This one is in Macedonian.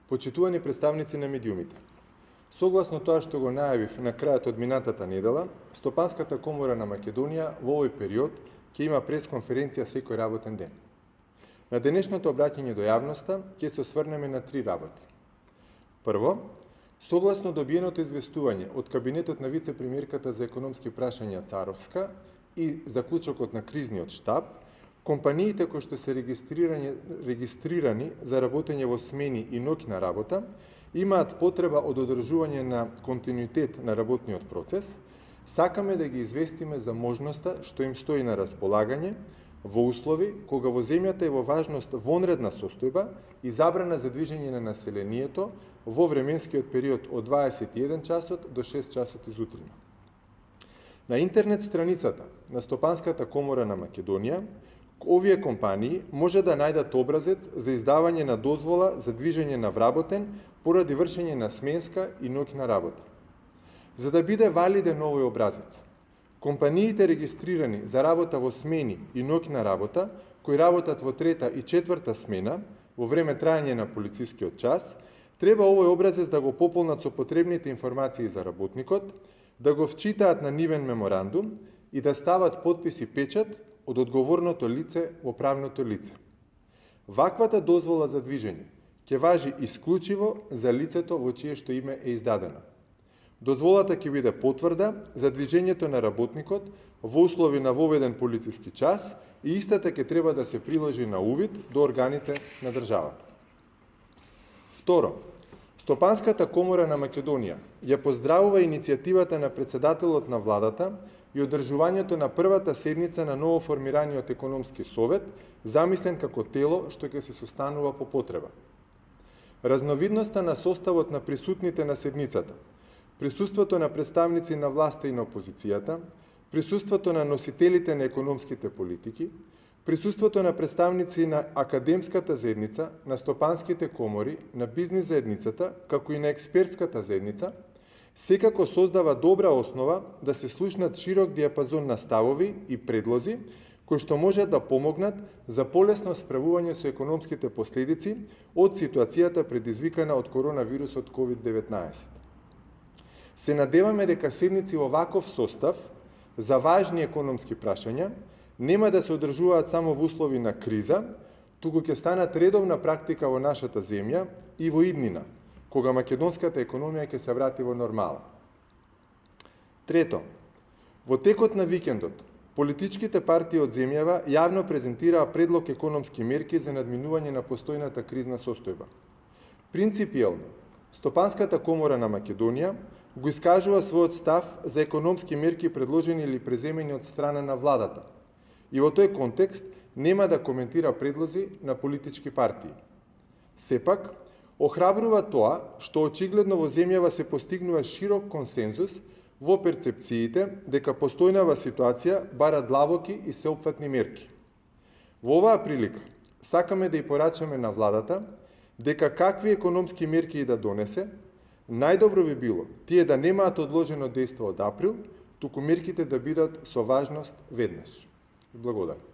Почитувани представници на медиумите, согласно тоа што го најавив на крајот од минатата недела, Стопанската комора на Македонија во овој период ќе има пресконференција секој работен ден. На денешното обраќање до јавноста ќе се осврнеме на 3 работи. Прво, согласно добиеното известување од кабинетот на вице-премиерката за економски прашања Царовска и заклучокот на кризниот штаб, компаниите кои што се регистрирани за работење во смени и ноќна работа имаат потреба од одржување на континуитет на работниот процес, сакаме да ги известиме за можноста што им стои на располагање во услови кога во земјата е во важност вонредна состојба и забрана за движење на населението во временскиот период од 21 часот до 6 часот изутрина. На интернет страницата на Стопанската комора на Македонија, овие компании може да најдат образец за издавање на дозвола за движење на вработен поради вршење на сменска и ноќна работа. За да биде валиден овој образец, компаниите регистрирани за работа во смени и ноќна работа, кои работат во трета и четврта смена во време трајање на полицискиот час, треба овој образец да го пополнат со потребните информации за работникот, да го вчитаат на нивен меморандум и да стават подпис и печат од одговорното лице во правното лице. Ваквата дозвола за движење ќе важи исклучиво за лицето во чие што име е издадена. Дозволата ќе биде потврда за движењето на работникот во услови на воведен полициски час и истата ќе треба да се приложи на увид до органите на државата. Второ, Стопанската комора на Македонија ја поздравува иницијативата на председателот на владата и одржувањето на првата седница на новоформираниот економски совет, замислен како тело што ќе се состанува по потреба. Разновидноста на составот на присутните на седницата, присуството на представници на власта и на опозицијата, присуството на носителите на економските политики, присуството на представници на академската заедница, на стопанските комори, на бизнис заедницата, како и на експертската заедница, секако создава добра основа да се слушнат широк диапазон на ставови и предлози, кои што можат да помогнат за полесно справување со економските последици од ситуацијата предизвикана од коронавирусот COVID-19. Се надеваме дека седници во ваков состав за важни економски прашања нема да се одржуваат само во услови на криза, туку ќе станат редовна практика во нашата земја и во иднина, кога македонската економија ќе се врати во нормала. Трето, во текот на викендот, политичките партии од земјава јавно презентираа предлог економски мерки за надминување на постојната кризна состојба. Принципиелно, Стопанската комора на Македонија го искажува својот став за економски мерки предложени или преземени од страна на владата и во тој контекст нема да коментира предлози на политички партии. Сепак, охрабрува тоа што очигледно во земјава се постигнува широк консензус во перцепциите дека постојнава ситуација бара длабоки и сеопфатни мерки. Во оваа прилика сакаме да ја порачаме на владата дека какви економски мерки и да донесе, најдобро би било тие да немаат одложено дејство од април, туку мерките да бидат со важност веднаш. Благодарам.